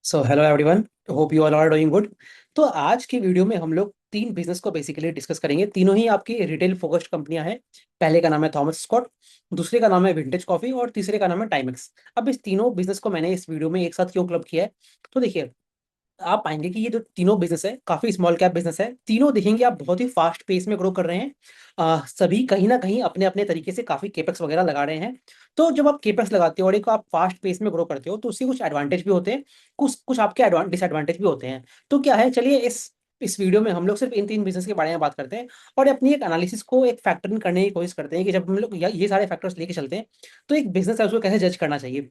So hello everyone, hope you all are doing good. तो आज की वीडियो में हम लोग तीन बिजनेस को बेसिकली डिस्कस करेंगे। तीनों ही आपकी रिटेल फोकस्ड कंपनियां हैं। पहले का नाम है थॉमस स्कॉट, दूसरे का नाम है विंटेज कॉफी और तीसरे का नाम है टाइमेक्स। अब इस तीनों बिजनेस को मैंने इस वीडियो में एक साथ क्यों क्लब किया है, तो देखिए, आप पाएंगे कि ये जो तीनों बिजनेस है काफी स्मॉल कैप बिजनेस है। तीनों देखेंगे आप बहुत ही फास्ट पेस में ग्रो कर रहे हैं। सभी कहीं ना कहीं अपने अपने तरीके से काफी केपेक्स वगैरह लगा रहे हैं। तो जब आप केपेक्स लगाते हो और एक आप फास्ट पेस में ग्रो करते हो तो उससे कुछ एडवांटेज भी होते हैं, कुछ कुछ आपके डिसएडवांटेज भी होते हैं। तो क्या है, चलिए इस वीडियो में हम लोग सिर्फ इन तीन बिजनेस के बारे में बात करते हैं और अपनी एक एनालिसिस को एक फैक्टर इन करने की कोशिश करते हैं कि जब हम लोग ये सारे फैक्टर्स लेके चलते हैं तो एक बिजनेस है उसको कैसे जज करना चाहिए।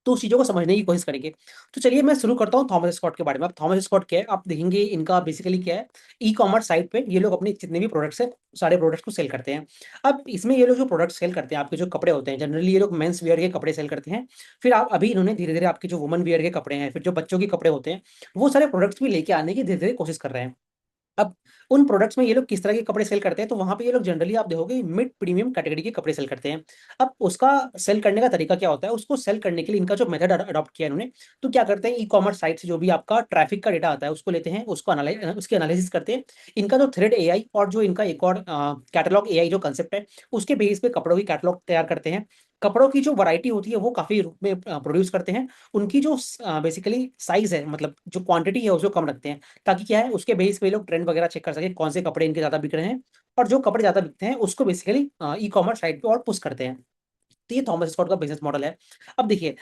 तो उस चीज़ों को समझने की कोशिश करेंगे। तो चलिए मैं शुरू करता हूँ थॉमस स्कॉट के बारे में। अब थॉमस स्कॉट क्या है, आप देखेंगे इनका बेसिकली क्या है, ई कॉमर्स साइट पे ये लोग अपने जितने भी प्रोडक्ट्स हैं सारे प्रोडक्ट्स को सेल करते हैं। अब इसमें ये लोग जो प्रोडक्ट सेल करते हैं, आपके जो कपड़े होते हैं, जनरली ये लोग मेंस वेयर के कपड़े सेल करते हैं। फिर आप अभी इन्होंने धीरे धीरे आपके जो वुमन वेयर के कपड़े हैं, फिर जो बच्चों के कपड़े होते हैं, वो सारे प्रोडक्ट्स भी लेके आने की धीरे धीरे कोशिश कर रहे हैं। अब उन प्रोडक्ट्स में ये लोग किस तरह के कपड़े सेल करते हैं, तो वहां पे ये लोग जनरली आप देखोगे मिड प्रीमियम कैटेगरी के कपड़े सेल करते हैं। अब उसका सेल करने का तरीका क्या होता है, उसको सेल करने के लिए इनका जो मेथड अडॉप्ट किया है इन्होंने, तो क्या करते हैं, ई कॉमर्स साइट से जो भी आपका ट्रैफिक का डेटा आता है उसको लेते हैं, उसको एनालाइज उसकी एनालिसिस करते हैं। इनका जो थ्रेड एआई और जो इनका एक और कैटलॉग एआई जो कंसेप्ट है, उसके बेस पे कपड़ों की कैटलॉग तैयार करते हैं। कपड़ों की जो वैरायटी होती है वो काफी रूप में प्रोड्यूस करते हैं। उनकी जो बेसिकली साइज है, मतलब जो क्वांटिटी है उसको कम रखते हैं, ताकि क्या है, उसके बेस पे लोग ट्रेंड वगैरह चेक कर सके कौन से कपड़े इनके ज्यादा बिक रहे हैं। और जो कपड़े ज्यादा बिकते हैं उसको बेसिकली ई कॉमर्स साइट पे और पुश करते हैं। तो ये थॉमस स्कॉट का बिजनेस मॉडल है। अब देखिए,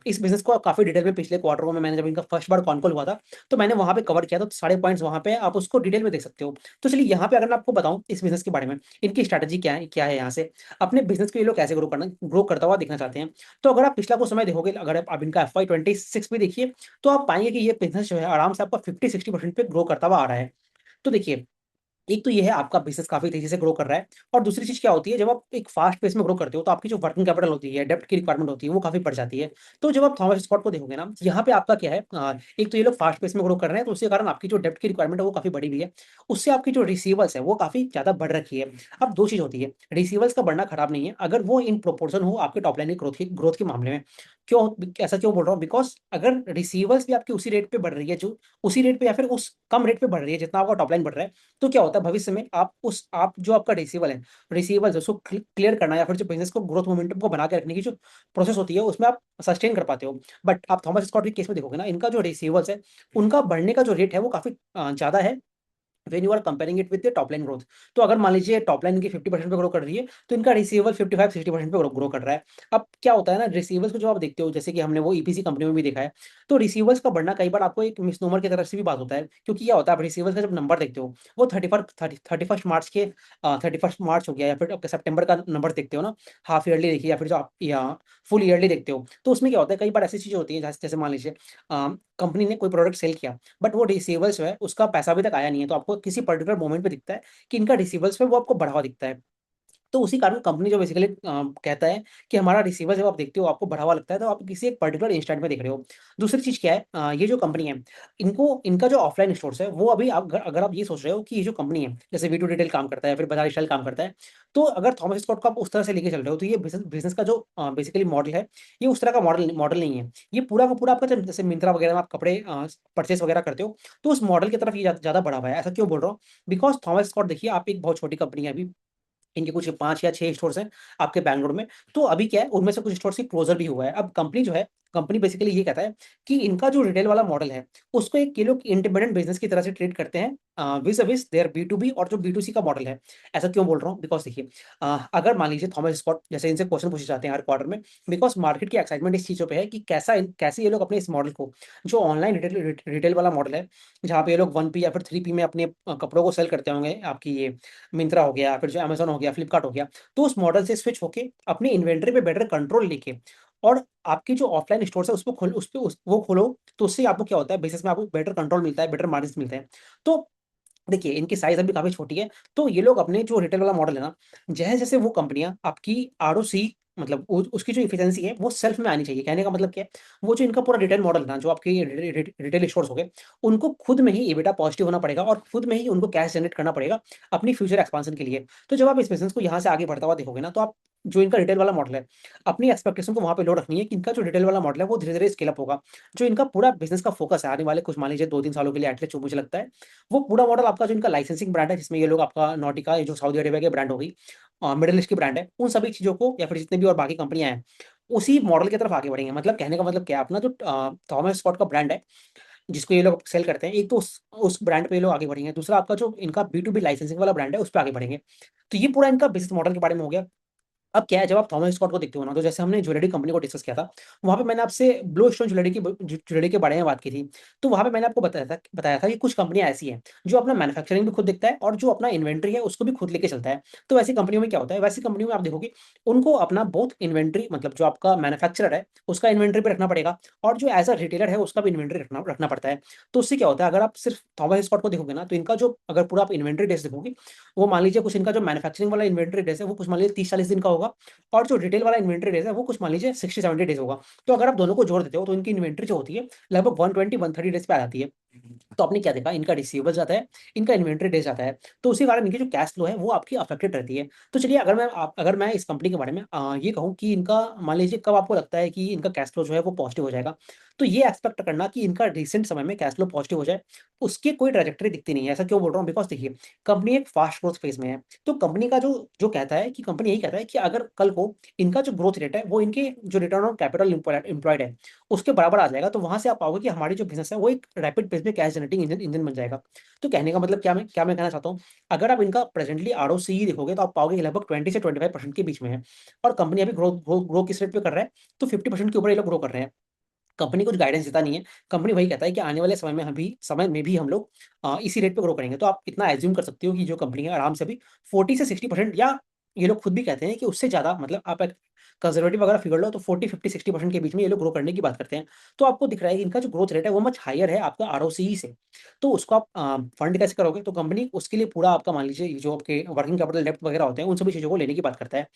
इस बिजनेस को काफी डिटेल में पिछले क्वार्टर में मैंने जब इनका फर्स्ट बार कॉल हुआ था तो मैंने वहां पे कवर किया था, तो सारे पॉइंट्स वहां पे आप उसको डिटेल में देख सकते हो। तो चलिए यहाँ पे अगर मैं आपको बताऊं इस बिजनेस के बारे में, इनकी स्ट्रैटेजी क्या है यहाँ से, अपने बिजनेस को ये लोग कैसे ग्रो करता हुआ देखना चाहते हैं। तो अगर आप पिछला कुछ समय देखोगे, अगर आप इनका FY 26 भी देखिए, तो आप पाएंगे कि ये बिजनेस जो है आराम से आपका 50-60% पे ग्रो करता हुआ आ रहा है। तो देखिए, एक तो ये है आपका बिजनेस काफी तेजी से ग्रो कर रहा है। और दूसरी चीज क्या होती है, जब आप एक फास्ट पेस में ग्रो करते हो तो आपकी जो वर्किंग कैपिटल होती है, डेब्ट की रिक्वायरमेंट होती है, वो काफी बढ़ जाती है। तो जब आप थॉमस स्कॉट को देखोगे ना, यहाँ पे आपका क्या है, एक तो ये लोग फास्ट पेस में ग्रो कर रहे हैं तो उसके कारण आपकी जो डेब्ट की रिक्वायरमेंट है वो काफी बढ़ी हुई है। उससे आपकी जो रिसीवर्स है वो काफी ज्यादा बढ़ रखी है। अब दो चीज होती है, रिसीवर्स का बढ़ना खराब नहीं है अगर वो इन प्रोपोर्शन हो आपके टॉप लाइन की ग्रोथ के मामले में। क्यों, ऐसा क्यों बोल रहा हूँ, बिकॉज अगर रिसीवर्स भी आपकी उसी रेट पे बढ़ रही है, जो उसी रेट पे या फिर उस कम रेट पे बढ़ रही है जितना आपका टॉप लाइन बढ़ रहा है, तो क्या होता है भविष्य में आप जो आपका रिसीवल है उसको क्लियर करना या फिर जो बिजनेस को ग्रोथ मोमेंटम को बना के रखने की जो प्रोसेस होती है उसमें आप सस्टेन कर पाते हो। बट आप थॉमस स्कॉट के केस में देखोगे ना, इनका जो रिसीवर्स है उनका बढ़ने का जो रेट है वो काफी ज्यादा है when you are comparing it with the top line growth. तो अगर मान लीजिए टॉप लाइन की 50% पे ग्रो कर रही है तो इनका रिसीवेबल 55-60% पे ग्रो कर रहा है। अब क्या होता है ना, रिसीवेबल्स को जो आप देखते हो, जैसे कि हमने वो ईपीसी कंपनी में भी देखा है, तो रिसीवेबल्स का बढ़ना कई बार आपको एक मिसनोमर की तरफ से भी बात होता है। क्योंकि क्या होता है, आप रिसीवेबल्स का जब नंबर देखते हो वो 31 मार्च हो गया, या फिर आपके सितंबर का नंबर देखते हो ना, हाफ ईयरली देखिए या फिर जो आप या फुल ईयरली देखते हो, तो उसमें क्या होता है, कई बार ऐसी चीजें होती है जैसे जैसे मान लीजिए कंपनी ने कोई प्रोडक्ट सेल किया बट वो रिसीवेबल्स जो है उसका पैसा अभी तक आया नहीं है, तो आपको किसी पर्टिकुलर मोमेंट पे दिखता है कि इनका रिसीवेबल्स पे वो आपको बढ़ावा दिखता है। तो उसी कारण कंपनी जो बेसिकली कहता है कि हमारा रिसीवर जब आप देखते हो आपको बढ़ावा लगता है, तो आप किसी एक पर्टिकुलर इंस्टेंट में देख रहे हो। दूसरी चीज क्या है, ये जो कंपनी है, इनको इनका जो ऑफलाइन स्टोर्स है वो अभी अगर आप ये सोच रहे हो कि ये जो कंपनी है जैसे वी टू रिटेल काम करता है या फिर बाजार स्टाइल काम करता है, तो अगर थॉमस स्कॉट को आप उस तरह से लेके चल रहे हो तो ये बिजनेस का जो बेसिकली मॉडल है, ये उस तरह का मॉडल मॉडल नहीं है। ये पूरा का पूरा आपका जैसे मिंत्रा वगैरह में आप कपड़े परचेस वगैरह करते हो, तो उस मॉडल की तरफ ये ज्यादा बढ़ा हुआ है। ऐसा क्यों बोल रहा हूँ, बिकॉज थॉमस स्कॉट देखिए, आप एक बहुत छोटी कंपनी है अभी, इनके कुछ 5 या 6 स्टोर्स हैं आपके बैंगलोर में। तो अभी क्या है, उनमें से कुछ स्टोर्स की क्लोजर भी हुआ है। अब कंपनी जो है, कंपनी बेसिकली ये कहता है कि इनका जो रिटेल वाला मॉडल है उसको एक ये लोग इंडिपेंडेंट बिजनेस की तरह से ट्रीट करते हैं विज विज देयर B2B और जो B2C का मॉडल है। ऐसा क्यों बोल रहा हूँ, बिकॉज देखिए, अगर मान लीजिए थॉमस स्कॉट जैसे इनसे क्वेश्चन पूछे जाते हैं हर क्वार्टर में, बिकॉज मार्केट की एक्साइटमेंट इस चीज़ों पे है कि कैसे ये लोग अपने इस मॉडल को, जो ऑनलाइन रिटेल वाला मॉडल है, जहाँ पे ये लोग 1P या फिर 3P में अपने कपड़ों को सेल करते होंगे, आपकी ये मिंत्रा हो गया, फिर जो अमेजोन हो गया, फ्लिपकार्ट हो गया, तो उस मॉडल से स्विच होके अपनी इन्वेंट्री पे बेटर कंट्रोल लेके और आपकी जो ऑफलाइन स्टोर है उसको खोल उस पे वो खोलो, तो उससे आपको क्या होता है, बिजनेस में आपको बेटर कंट्रोल मिलता है, बेटर मार्जिन मिलते हैं। तो देखिए, इनकी साइज अभी काफी छोटी है, तो ये लोग अपने जो रिटेल वाला मॉडल है ना, जैसे जैसे वो कंपनियां आपकी ROC मतलब उसकी जो इफिशियंसी है वो सेल्फ में आनी चाहिए। कहने का मतलब क्या है, वो जो इनका पूरा रिटेल मॉडल ना, जो आपके रिटेल स्टोर्स हो गए, उनको खुद में ही एबिटा पॉजिटिव होना पड़ेगा और खुद में ही उनको कैश जनरेट करना पड़ेगा अपनी फ्यूचर एक्सपांशन के लिए। तो जब आप इस बिजनेस को यहाँ से आगे बढ़ता हुआ देखोगे ना, तो आप जो इनका रिटेल वाला मॉडल है, अपनी एक्सपेक्टेशन को वहाँ पे लो रखनी है कि इनका जो रिटेल वाला मॉडल है वो धीरे धीरे स्केल अप होगा। जो इनका पूरा बिजनेस का फोकस है आने वाले कुछ मान लीजिए 2-3 सालों के लिए एटलीस्ट, जो मुझे लगता है वो पूरा मॉडल आपका जो इनका लाइसेंसिंग ब्रांड है, जिसमें ये लोग आपका नॉटिका, जो सऊदी अरेबिया के ब्रांड होगी, मिडिल ईस्ट की ब्रांड है, उन सभी चीजों को या फिर जितने भी और बाकी कंपनियां हैं उसी मॉडल की तरफ आगे बढ़ेंगे। मतलब कहने का मतलब क्या है, अपना जो थॉमस स्कॉट का ब्रांड है जिसको ये लोग सेल करते हैं, एक तो उस ब्रांड पे ये लोग आगे बढ़ेंगे, दूसरा आपका जो इनका B2B लाइसेंसिंग वाला ब्रांड है उस पर आगे बढ़ेंगे। तो ये पूरा इनका बिजनेस मॉडल के बारे में हो गया। अब क्या है, जब आप थॉमस स्कॉट को देखते हो ना, तो जैसे हमने ज्वेलरी कंपनी को डिस्कस किया था, वहां पे मैंने आपसे ब्लू स्टोन ज्वेलरी के बारे में बात की थी। तो वहां पे मैंने आपको बताया था कि कुछ कंपनियां ऐसी हैं जो अपना मैन्युफैक्चरिंग भी खुद देखता है और जो अपना इन्वेंट्री है उसको भी खुद लेके चलता है। तो वैसी कंपनियों में क्या होता है, वैसी कंपनियों में आप देखोगे उनको अपना बहुत इन्वेंट्री, मतलब जो आपका मैन्युफैक्चरर है उसका इन्वेंट्री भी रखना पड़ेगा, और जो एज अ रिटेलर है उसका भी इन्वेंट्री रखना रखना पड़ता है। तो उससे क्या होता है, अगर आप सिर्फ थॉमस स्कॉट को देखोगे ना, तो इनका जो अगर पूरा आप इन्वेंट्री डेज देखोगे, वो मान लीजिए कुछ इनका जो मैन्युफैक्चरिंग वाला इन्वेंट्री डेज है वो कुछ मान लीजिए 30-40 दिन का होगा, और जो रिटेल वाला इन्वेंट्री डेज है वो कुछ मान लीजिए 60-70 डेज होगा। तो अगर आप दोनों को जोड़ देते हो तो इनकी इन्वेंट्री जो होती है लगभग 120-130 डेज पे आ जाती है। तो आपने क्या देखा, इनका रिसीवेबल जाता है, इनका इन्वेंट्री डेज जाता है, तो उसी कारण इनकी जो कैश फ्लो है वो आपकी अफेक्टेड रहती है। तो चलिए, अगर मैं इस कंपनी के बारे में ये कहूँ कि इनका मान लीजिए कब आपको लगता है कि इनका कैश फ्लो जो है वो पॉजिटिव हो जाएगा, तो ये एक्सपेक्ट करना कि इनका रिसेंट समय में कैश फ्लो पॉजिटिव हो जाए, उसकी कोई ट्रैजेक्टरी दिखती नहीं है। ऐसा क्यों बोल रहा हूँ, बिकॉज देखिए, कंपनी एक फास्ट ग्रोथ फेज में है। तो कंपनी का जो जो कहता है कि कंपनी यही कहता है कि अगर कल को इनका जो ग्रोथ रेट है वो इनके जो रिटर्न ऑन कैपिटल एम्प्लॉयड है उसके बराबर आ जाएगा, तो वहां से आप पाओगे कि हमारी जो बिजनेस है वो एक रैपिड पेस में कैश जनरेटिंग इंजन इंजन बन जाएगा। तो कहने का मतलब क्या मैं कहना चाहता हूँ, अगर आप इनका प्रेजेंटली ROCE देखोगे तो आप पाओगे कि लगभग 20 से 25% के बीच में है, और कंपनी अभी ग्रो किस रेट पे कर रहा है, तो 50% के ऊपर ये लोग ग्रो कर रहे हैं। कंपनी कुछ गाइडेंस देता नहीं है, कंपनी वही कहता है कि आने वाले समय में भी हम लोग इसी रेट पे ग्रो करेंगे। तो आप इतना एज्यूम कर सकते हो कि जो कंपनी है आराम से भी 40 से 60%, या ये लोग खुद भी कहते हैं कि उससे ज्यादा, मतलब आप एक कंजर्वेटिव अगर फिगर लो तो 40, 50, 60% के बीच में ये लोग ग्रो करने की बात करते हैं। तो आपको दिख रहा है कि इनका जो ग्रोथ रेट है वो मच हायर है आपका ROCE से। तो उसको आप फंड कैसे करोगे, तो कंपनी उसके लिए पूरा आपका मान लीजिए जो आपके वर्किंग कैपिटल डेप्ट वगैरह होते हैं उन सभी चीजों को लेने की बात करता है।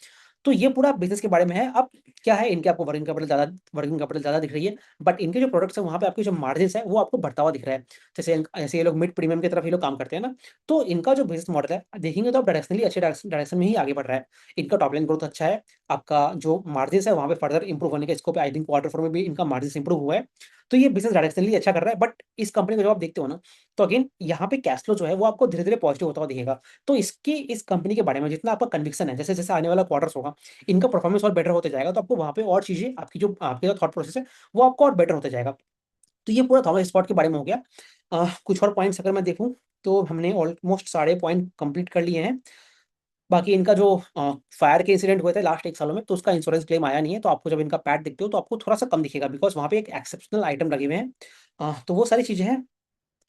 तो ये पूरा बिजनेस के बारे में है। अब क्या है, इनके आपको वर्किंग कैपिटल ज्यादा दिख रही है, बट इनके जो प्रोडक्ट्स है वहाँ पे आपके जो मार्जिन है वो आपको बढ़ता हुआ दिख रहा है। जैसे ये लोग मिड प्रीमियम की तरफ ये लोग काम करते हैं ना, तो इनका जो बिजनेस मॉडल है देखेंगे तो आप डायरेक्शनली अच्छे डायरेक्शन में ही आगे बढ़ रहा है। इनका टॉप लाइन ग्रोथ अच्छा है, आपका जो मार्जिन है वहाँ पे फर्दर इंप्रूव होने का स्कोप है। आई थिंक Q4 में भी इनका मार्जिन इंप्रूव हुआ है। तो ये बिजनेस डायरेक्शनली अच्छा कर रहा है, बट इस कंपनी को जब आप देखते हो ना, तो अगेन यहाँ पे कैश फ्लो जो है वो आपको धीरे धीरे पॉजिटिव होता हुआ दिखेगा। तो इस कंपनी के बारे में जितना आपका कन्विक्शन है, जैसे जैसे आने वाला क्वार्टर्स होगा, इनका परफॉर्मेंस और बेटर होते जाएगा, तो आपको वहाँ पे और चीजें, आपकी जो थॉट प्रोसेस है वो आपको और बेटर होते जाएगा। तो ये पूरा थॉमस स्कॉट के बारे में हो गया। कुछ और पॉइंट्स अगर मैं देखूं, तो हमने ऑलमोस्ट सारे पॉइंट कंप्लीट कर लिए हैं। बाकी इनका जो फायर के इंसिडेंट हुए थे लास्ट 1 सालों में, तो उसका इंश्योरेंस क्लेम आया नहीं है, तो आपको जब इनका पैड दिखते हो तो आपको थोड़ा सा कम दिखेगा, बिकॉज वहाँ पे एक एक्सेप्शनल आइटम लगे हुए हैं। तो वो सारी चीजें हैं,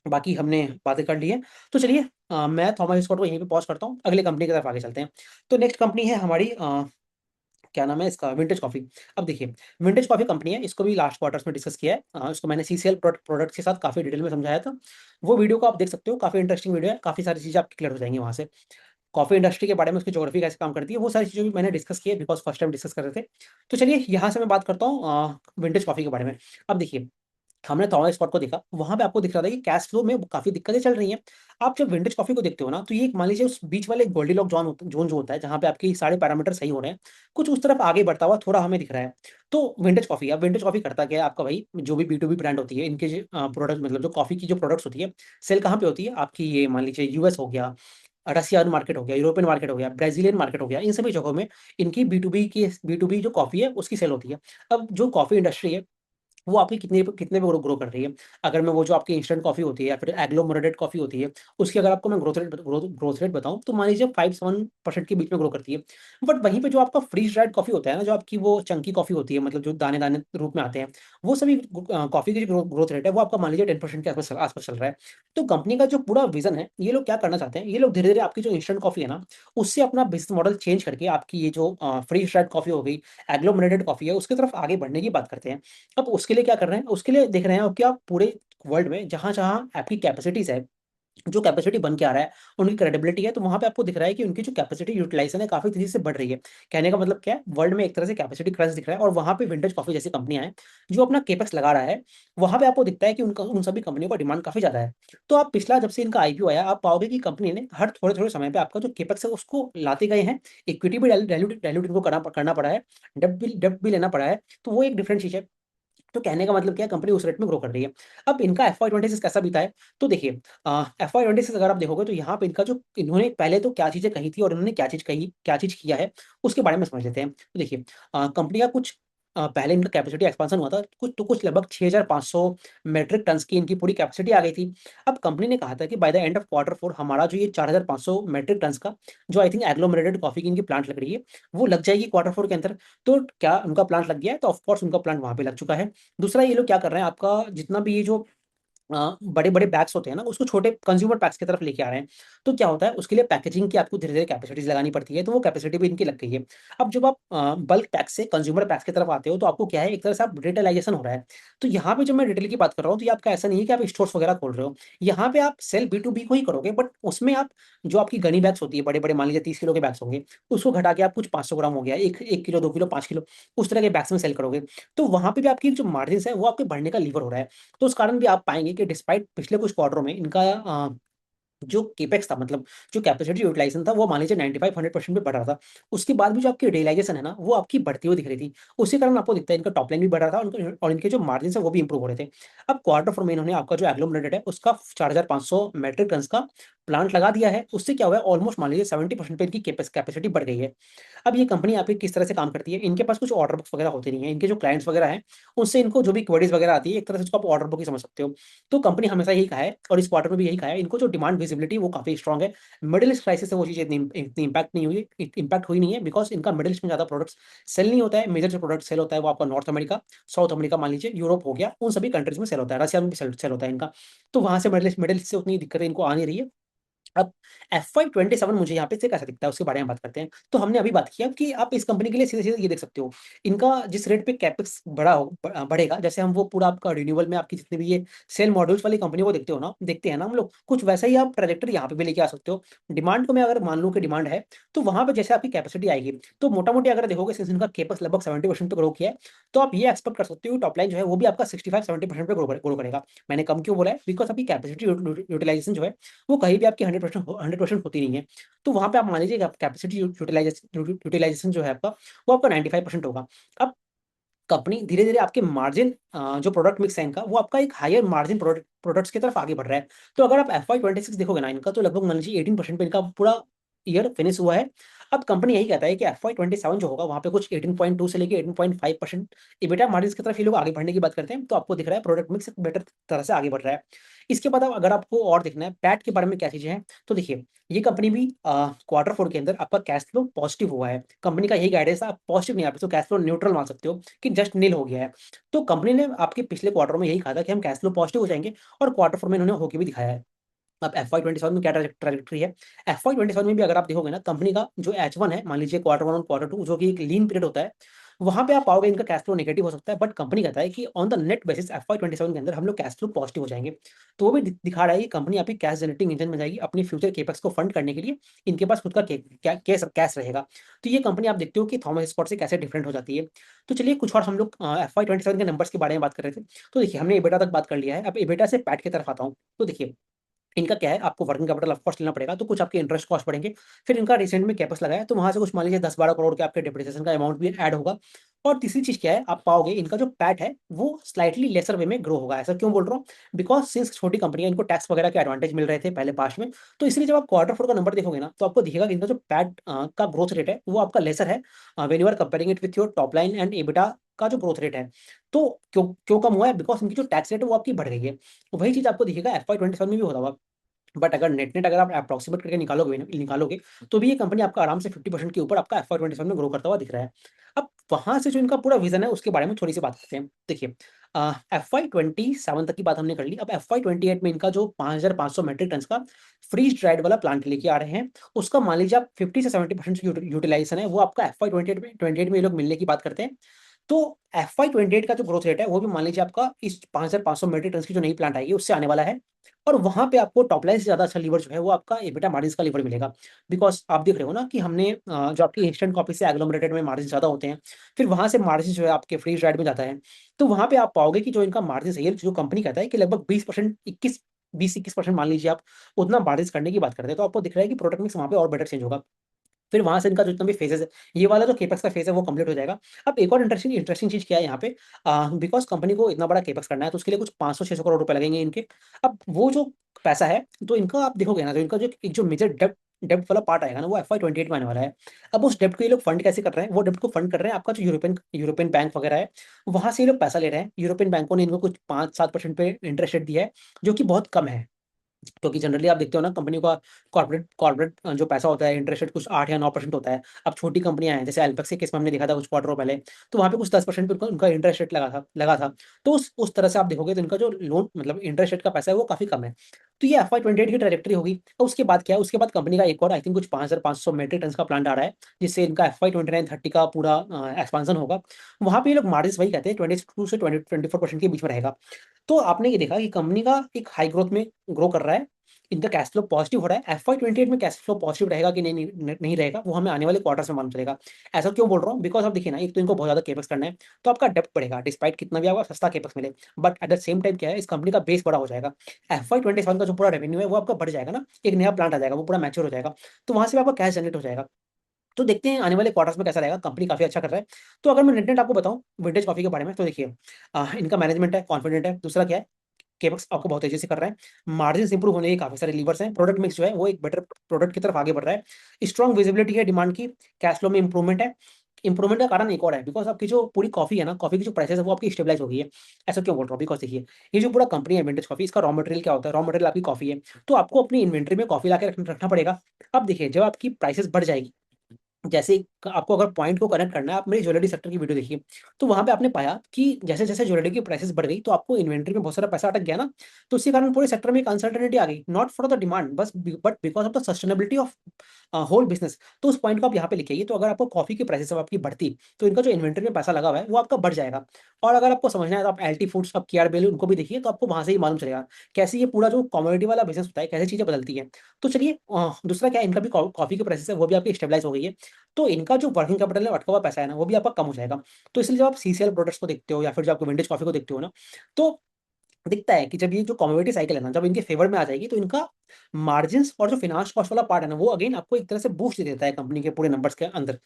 बाकी हमने बातें कर ली है। तो चलिए, मैं थॉमस स्कॉट को यहीं पे पॉज करता हूँ, अगले कंपनी की तरफ आगे चलते हैं। तो नेक्स्ट कंपनी है हमारी, क्या नाम है इसका, विंटेज कॉफी। अब देखिए, विंटेज कॉफी कंपनी है, इसको भी लास्ट क्वार्टर्स में डिस्कस किया है। इसको मैंने CCL प्रोडक्ट के साथ काफी डिटेल में समझाया था। वो वीडियो को आप देख सकते हो, काफी इंटरेस्टिंग वीडियो है, काफी सारी चीजें आपकी क्लियर हो जाएंगी वहां से। कॉफी इंडस्ट्री के बारे में, उसकी ज्योग्राफी कैसे काम करती है, वो सारी चीजें भी मैंने डिस्कस की है, बिकॉज फर्स्ट टाइम डिस्कस कर रहे थे। तो चलिए, यहाँ से मैं बात करता हूँ विंटेज कॉफी के बारे में। अब देखिए, हमने थॉमस स्कॉट को देखा, वहां पे आपको दिख रहा था कि कैश फ्लो में काफी दिक्कतें चल रही हैं। आप जब विंटेज कॉफी को देखते हो ना, तो ये मान लीजिए उस बीच वाले गोल्डीलॉक जोन जो होता है, जहां पे आपके सारे पैरामीटर सही हो रहे हैं, कुछ उस तरफ आगे बढ़ता हुआ थोड़ा हमें दिख रहा है। तो विंटेज कॉफी करता क्या है आपका भाई, जो भी B2B ब्रांड होती है, इनके प्रोडक्ट, मतलब जो कॉफी की जो प्रोडक्ट्स होती है, सेल कहाँ पे होती है आपकी, ये मान लीजिए US हो गया, रशियन मार्केट हो गया, यूरोपियन मार्केट हो गया, ब्राजीलियन मार्केट हो गया, इन सभी जगहों में इनकी B2B जो कॉफी है उसकी सेल होती है। अब जो कॉफी इंडस्ट्री है वो आपकी कितने कितने पे ग्रो कर रही है। अगर मैं वो जो आपकी इंस्टेंट कॉफी होती है या फिर एग्लोमरेटेड कॉफी होती है, उसकी अगर आपको मैं ग्रोथ रेट बताऊं, तो मान लीजिए 5-7% के बीच में ग्रो करती है। बट वहीं पे जो आपका फ्रीज ड्राइड कॉफी होता है ना, जो आपकी वो चंकी कॉफी होती है, मतलब जो दाने दाने रूप में आते हैं, वो सभी कॉफी की जो ग्रोथ रेट है वो आपका मान लीजिए 10% के आसपास चल रहा है। तो कंपनी का जो पूरा विजन है, ये लोग क्या करना चाहते हैं, ये लोग धीरे धीरे आपकी जो इंस्टेंट कॉफी है ना, उससे अपना बिजनेस मॉडल चेंज करके आपकी ये जो फ्रीज ड्राइड कॉफी हो गई, एग्लोमरेटेड कॉफी है, उसकी तरफ आगे बढ़ने की बात करते हैं। अब उसके लिए क्या कर रहे हैं, उसके लिए देख रहे हैं कि आप पूरे वर्ल्ड में जहां जहां आपकी कैपेसिटीज है, जो कैपेसिटी बन के आ रहा है, उनकी क्रेडिबिलिटी है, तो वहां पे आपको दिख रहा है कि उनकी जो कैपेसिटी यूटिलाइजेशन है काफी तेजी से बढ़ रही है। कहने का मतलब क्या है, वर्ल्ड में एक तरह से कैपेसिटी क्रंच दिख रहा है, और वहां पे विंटेज कॉफी जैसी कंपनियां हैं जो अपना केपेक्स लगा रहा है, वहां पे आपको दिखता है कि उनका उन सभी कंपनियों का डिमांड काफी ज्यादा है। तो आप पिछला जब से इनका आईपीओ आया, आप पाओगे कि कंपनी ने हर थोड़े थोड़े समय पे आपका जो केपेक्स है उसको लाते गए हैं। इक्विटी भी डाइल्यूट इनको करना पड़ा है, डेब्ट भी लेना पड़ा है, तो वो एक डिफरेंट चीज है। तो कहने का मतलब क्या है, कंपनी उस रेट में ग्रो कर रही है। अब इनका FY 26 कैसा बीता है, तो देखिए, FY 26 अगर आप देखोगे तो यहाँ पे इनका जो, इन्होंने पहले तो क्या चीजें कही थी और इन्होंने क्या चीज कही, क्या चीज किया है, उसके बारे में समझ लेते हैं। तो देखिए, कंपनी का कुछ पहले इनका कैपेसिटी एक्सपांशन हुआ था, कुछ लगभग 6,500 मेट्रिक टन्स की इनकी पूरी कैपेसिटी आ गई थी। अब कंपनी ने कहा था कि by the end of Q4 हमारा जो ये 4,500 मेट्रिक टन्स का जो आई थिंक एग्लोमेरेटेड कॉफी की इनकी प्लांट लग रही है, वो लग जाएगी Q4 के अंदर। तो क्या उनका प्लांट लग गया है, तो ऑफकोर्स उनका प्लांट वहां पे लग चुका है। दूसरा, ये लोग क्या कर रहे हैं, आपका जितना भी ये जो बड़े बड़े बैग्स होते हैं ना, उसको छोटे कंज्यूमर पैक्स की तरफ लेके आ रहे हैं। तो क्या होता है, उसके लिए पैकेजिंग की आपको धीरे धीरे कैपेसिटीज लगानी पड़ती है, तो वो कैपेसिटी भी इनकी लग गई है। अब जब आप बल्क पैक से कंज्यूमर पैक्स की तरफ आते हो, तो आपको क्या है, एक तरह से आप रिटेलाइजेशन हो रहा है। तो यहाँ पे जब मैं रिटेल की बात कर रहा हूँ, तो ये आपका ऐसा नहीं है कि आप स्टोर्स वगैरह खोल रहे हो। यहाँ पे आप सेल B2B को ही करोगे, बट उसमें आप जो आपकी गनी बैग्स होती है, बड़े बड़े मान लीजिए 30 किलो के बैग्स होंगे, उसको घटा के आप कुछ 500 ग्राम हो गया, 1 किलो, 2 किलो, 5 किलो, उस तरह के बैग्स में सेल करोगे। तो वहां पे भी आपकी जो मार्जिन है वो आपके बढ़ने का लीवर हो रहा है। तो उस कारण भी आप पाएंगे कि डिस्पाइट पिछले कुछ क्वार्टरों में इनका जो केपेक्स था, मतलब जो कैपेसिटी यूटिलाइजेशन था, वो मान लीजिए 95-100% पे बढ़ रहा था। उसके बाद भी जो आपकी रियलाइजेशन है ना, वो आपकी बढ़ती हुई दिख रही थी। उसी कारण आपको दिखता है इनका टॉप लाइन भी बढ़ रहा था, और इनके जो मार्जिन है वो भी इंप्रूव हो रहे थे। अब Q4 में इन्होंने आपका जो एग्लोमरेटेड है उसका 4,500 मेट्रिक टन का प्लांट लगा दिया है। उससे क्या हुआ है, ऑलमोस्ट मान लीजिए 70% पे इनकी कैपेसिटी बढ़ गई है। अब ये कंपनी यहाँ पे किस तरह से काम करती है, इनके पास कुछ ऑर्डर बुक्स वगैरह होते नहीं है, इनके जो क्लाइंट्स वगैरह हैं उनसे इनको जो भी क्वेरीज वगैरह आती है, एक तरह से उसको आप ऑर्डर बुक ही समझ सकते हो। तो कंपनी हमेशा यही कहा है, और इस क्वार्टर में भी यही कहा है, इनको जो डिमांड विजिबिलिटी वो काफी स्ट्रॉग है। मिडिल ईस्ट क्राइसिस से वो चीज़ इतनी इंपैक्ट नहीं हुई, इंपैक्ट हुई नहीं है, बिकॉज इनका मिडिल ईस्ट में ज्यादा प्रोडक्ट्स सेल नहीं होता है। मेजर जो प्रोडक्ट सेल होता है वो आपका नॉर्थ अमेरिका, साउथ अमेरिका, मान लीजिए यूरोप हो गया, उन सभी कंट्रीज में सेल होता है, रशिया में भी सेल होता है इनका। तो वहां से मिडिल ईस्ट से उतनी दिक्कतें इनको आ नहीं रही है। अब FY 27 मुझे यहाँ पे से कैसा दिखता है उसके बारे में बात करते हैं। तो हमने अभी बात किया कि आप इस कंपनी के लिए सीधे सीधे ये देख सकते हो, इनका जिस रेट पे कैपेक्स बढ़ेगा, जैसे हम वो पूरा आपका रिन्यूअल में आपकी जितनी भी ये सेल मॉड्यूल्स वाली कंपनी को देखते हैं ना हम लोग, कुछ वैसा ही आप ट्रैजेक्टरी यहाँ पे भी लेके आ सकते हो। डिमांड को मैं अगर मान लूँ कि डिमांड है, तो वहां पे जैसे आपकी कैपेसिटी आएगी, तो मोटा मोटी अगर देखोगे सिंस इनका केपेक्स लगभग 70% पे ग्रो किया है, तो आप ये एक्सपेक्ट कर सकते हो टॉप लाइन जो है वो भी आपका 65-70% पे ग्रो करेगा। मैंने कम क्यों बोला है, बिकॉज आपकी कैपेसिटी यूटिलाइजेशन जो है वो कहीं भी आपकी 100% होती नहीं है। तो वहां पे आप मान लीजिए कैपेसिटी यूटिलाइजेशन जो है आपका, वो आपका 95% होगा। अब कंपनी धीरे धीरे आपके मार्जिन, जो प्रोडक्ट मिक्स है इनका, वो आपका एक हायर मार्जिन प्रोडक्ट्स की तरफ आगे बढ़ रहा है। तो अगर आप FY 26 देखोगे ना इनका, तो लगभग मान लीजिए 18% पे इनका पूरा ईयर फिनिश हुआ है। अब कंपनी यही कहता है कि FY 27 जो होगा वहां पे कुछ 18.2 से लेके 18.5% इबिटा मार्जिन की तरफ ये लोग आगे बढ़ने की बात करते हैं। तो आपको दिख रहा है प्रोडक्ट मिक्स बेटर तरह से आगे बढ़ रहा है। इसके बाद अब अगर आपको और देखना है पैट के बारे में क्या चीजें हैं, तो देखिए, ये कंपनी भी Q4 के अंदर आपका कैश फ्लो पॉजिटिव हुआ है। कंपनी का यही गाइडेंस, आप पॉजिटिव नहीं, आप इसको कैश फ्लो न्यूट्रल मान सकते हो कि जस्ट नील हो गया है। तो कंपनी ने आपके पिछले क्वार्टर में यही कहा था कि हम कैश फ्लो पॉजिटिव हो जाएंगे, और Q4 में इन्होंने होके भी दिखाया है। अब FY 27 में क्या ट्रैजेक्टरी है, FY 27 में भी अगर आप देखोगे ना, कंपनी का जो H1 है, मान लीजिए Q1 और Q2 जो कि एक लीन पीरियड होता है, वहां पे आप पाओगे इनका कैश फ्लो नेगेटिव हो सकता है, बट कंपनी कहता है कि on the net basis FY 27 के अंदर हम लोग कैश फ्लो पॉजिटिव हो जाएंगे। तो वो भी दिखा रहा है कि कंपनी आपकी कैश जनरेटिंग इंजन में जाएगी, अपनी फ्यूचर केपेक्स को फंड करने के लिए इनके पास खुद का कैश रहेगा। तो ये कंपनी आप देखते हो कि थॉमस स्कॉट से कैसे डिफरेंट हो जाती है। तो चलिए कुछ और हम लोग FY 27 के नंबर्स के बारे में बात कर रहे थे। तो देखिए, हमने एबिटा तक बात कर लिया है, अब एबिटा से पैट की तरफ आता हूँ। तो देखिए, इनका क्या है, आपको वर्किंग कैपिटल ऑफ कोर्स लेना पड़ेगा, तो कुछ आपके इंटरेस्ट कॉस्ट बढ़ेंगे। फिर इनका रिसेंट में कैपेक्स लगाया, तो वहां से कुछ मान लीजिए 10-12 करोड़ के आपके डिप्रिसिएशन का अमाउंट भी ऐड होगा। और तीसरी चीज क्या है, आप पाओगे इनका जो पैट है वो स्लाइटली लेसर वे में ग्रो होगा। ऐसा क्यों बोल रहा हूँ, बिकॉज सिंस छोटी कंपनी है, इनको टैक्स वगैरह के एडवांटेज मिल रहे थे पहले पास्ट में। तो इसलिए जब आप Q4 का नंबर देखोगे ना, तो आपको दिखेगा कि इनका जो पैट का ग्रोथ रेट है वो आपका लेसर है, when you are comparing it with your top line and EBITDA का जो ग्रोथ रेट है। तो क्यों क्यों कम हुआ है, बिकॉज इनकी जो टैक्स रेट है वो आपकी बढ़ गई है। तो वही चीज आपको दिखेगा FY 27 में भी होता हुआ। बट अगर नेट अगर आप अप्रोक्सीमेट करके निकालोगे, तो भी ये कंपनी आपका आराम से 50% के ऊपर आपका FY 27 में ग्रो करता हुआ दिख रहा है। अब वहां से जो इनका पूरा विजन है उसके बारे में थोड़ी सी बात करते हैं। देखिए, FY 27 तक की बात हमने कर ली। अब FY 28 में इनका जो 5,500 मेट्रिक टन का फ्रीज ड्राइड वाला प्लांट लेके आ रहे हैं, उसका मान लीजिए आप 50 से 70% यूटिलाइजेशन है, वो आपका FY 28 में ये लोग मिलने की बात करते हैं। तो FY 28 का जो ग्रोथ रेट है वो भी मान लीजिए आपका इस 5,500 मेट्रिक टन की जो नई प्लांट आएगी उससे आने वाला है। और वहां पे आपको टॉप लाइन से ज्यादा अच्छा लीवर जो है वो आपका एबिटा मार्जिन का लीवर मिलेगा। बिकॉज आप देख रहे हो ना कि हमने जो आपकी इंस्टेंट कॉफी से एग्लोमरेटेड में मार्जिन ज्यादा होते हैं, फिर वहां से मार्जिन जो है आपके फ्रीज ड्राइड में जाता है। तो वहां पे आप पाओगे कि जो इनका मार्जिन है, ये जो कंपनी कहता है कि लगभग 20%, 21 मान लीजिए आप, उतना मार्जिन करने की बात करते हैं। तो आपको दिख रहा है कि प्रोडक्ट मिक्स वहां पे और बेटर चेंज होगा। फिर वहां से इनका जितना भी फेजेस है, ये वाला जो केपेक्स का फेज है वो कंप्लीट हो जाएगा। अब एक और इंटरेस्टिंग इंटरेस्टिंग चीज क्या है यहाँ पे, बिकॉज कंपनी को इतना बड़ा केपेक्स करना है तो उसके लिए कुछ 500-600 करोड़ रुपए लगेंगे इनके। अब वो जो पैसा है, तो इनका आप देखोगे ना, तो इनका जो एक जो मेजर डेप्ट डेप्ट वाला पार्ट आएगा ना, वो FY 28 में आने वाला है। अब उस डेप्ट को ये लोग फंड कैसे कर रहे हैं, वो डेप्ट को फंड कर रहे हैं आपका जो यूरोपियन यूरोपियन बैंक वगैरह है, वहां से ये लोग पैसा ले रहे हैं। यूरोपियन बैंकों ने इनको कुछ 5-7% पे इंटरेस्ट रेट दिया है, जो कि बहुत कम है। क्योंकि जनरली आप देखते हो ना, कंपनी का कॉर्पोरेट कॉर्पोरेट जो पैसा होता है, इंटरेस्ट रेट कुछ 8 या 9% होता है। अब छोटी कंपनियां हैं, जैसे एल्पेक्स के केस में हमने देखा था कुछ क्वार्टरों पहले, तो वहाँ पे कुछ 10% पे उनका इंटरेस्ट रेट लगा था। तो उस तरह से आप देखोगे तो इनका जो लोन मतलब इंटरेस्ट रेट का पैसा है वो काफी कम है। तो ये FY 28 की ट्रैजेक्टरी होगी। और उसके बाद क्या है, उसके बाद कंपनी का एक और आई थिंक कुछ 5,500 मेट्रिक टन का प्लांट आ रहा है, जिससे इनका FY 29-30 का पूरा एक्सपांसन होगा। वहां पे ये लोग मार्जिन वही कहते हैं 22 से 24% के बीच में रहेगा। तो आपने ये देखा कि कंपनी का एक हाई ग्रोथ में ग्रो कर रहा है, इनका कैश फ्लो पॉजिटिव हो रहा है। FY 28 में कैश फ्लो पॉजिटिव रहेगा कि नहीं रहेगा, वो हमें आने वाले क्वार्टर्स में मालूम चलेगा। ऐसा क्यों बोल रहा हूँ, बिकॉज आप देखिए ना, एक तो इनको बहुत ज्यादा केपेक्स करना है, तो आपका डेप्ट बढ़ेगा डिस्पाइट कितना भी आपका सस्ता केपेक्स मिले। But at the same time क्या है, इस कंपनी का बेस बड़ा हो जाएगा। FY 27 का जो पूरा रेवेन्यू है वो आपका बढ़ जाएगा ना, एक नया प्लांट आ जाएगा, वो पूरा मैच्योर हो जाएगा। तो वहां से भी आपका कैश जनरेट हो जाएगा। तो देखते हैं आने वाले क्वार्टर्स में कैसा रहेगा, कंपनी काफी अच्छा कर रहा है। तो अगर मैं नेट आपको बताऊं विंटेज कॉफी के बारे में, तो देखिए इनका मैनेजमेंट है कॉन्फिडेंट है। दूसरा क्या है, केपेक्स आपको बहुत तेजी से कर रहा है, मार्जिन इंप्रूव होने के काफी सारे लीवर्स हैं, प्रोडक्ट मिक्स जो है वो एक बेटर प्रोडक्ट की तरफ आगे बढ़ रहा है, स्ट्रॉन्ग विजिबिलिटी है डिमांड की, कैश फ्लो में इंप्रूवमेंट है। इंप्रूवमेंट का कारण एक और है, बिकॉज आपकी जो पूरी कॉफी है ना, कॉफी की जो प्राइसेस है वो आपकी स्टेबलाइज हो गई है। ऐसा क्यों बोल रहा हूँ, बिकॉज देखिए, ये जो पूरा कंपनी है विंटेज कॉफी, इसका रॉ मटेरियल क्या होता है, रॉ मटेरियल आपकी कॉफी है। तो आपको अपनी इन्वेंट्री में कॉफी ला के रखना पड़ेगा। अब देखिए, जब आपकी प्राइसेस बढ़ जाएगी, जैसे आपको अगर पॉइंट को कनेक्ट करना है, आप मेरी ज्वेलरी सेक्टर की वीडियो देखिए, तो वहां पे आपने पाया कि जैसे जैसे ज्वेलरी की प्राइसेस बढ़ गई, तो आपको इन्वेंट्री में बहुत सारा पैसा अटक गया ना। तो इसी कारण पूरे सेक्टर में एक अनसर्टेनिटी आ गई, नॉट फॉर द डिमांड बस, but because of the sustainability of whole business. तो उस पॉइंट को आप यहाँ पे लिखिए। तो अगर आपको कॉफी की प्राइसेस आपकी बढ़ती, तो इनका जो इन्वेंट्री में पैसा लगा हुआ है वो आपका बढ़ जाएगा। और अगर आपको समझना है तो आप LT फूड्स, आप KRBL उनको भी देखिए, तो आपको वहां से ही मालूम चलेगा कैसे ये पूरा जो कॉमोडिटी वाला बिजनेस होता है, कैसे चीजें बदलती है। तो चलिए, दूसरा क्या है, इनका भी कॉफी की प्राइसेस है वो भी आपकी स्टेबलाइज हो गई है। तो इनका जो वर्किंग कैपिटल में अटका हुआ पैसा है ना, वो भी आपका कम हो जाएगा। तो इसलिए जब आप CCL प्रोडक्ट्स को देखते हो या फिर जब आपको विंटेज कॉफी को देखते हो ना, तो दिखता है कि जब ये जो कमोडिटी साइकिल है ना, जब इनके फेवर में आ जाएगी, तो इनका मार्जिन्स और जो फिनांस कॉस्ट वाला पार्ट है ना, वो अगेन आपको एक तरह से बूस्ट दे देता है कंपनी के पूरे नंबर्स के अंदर।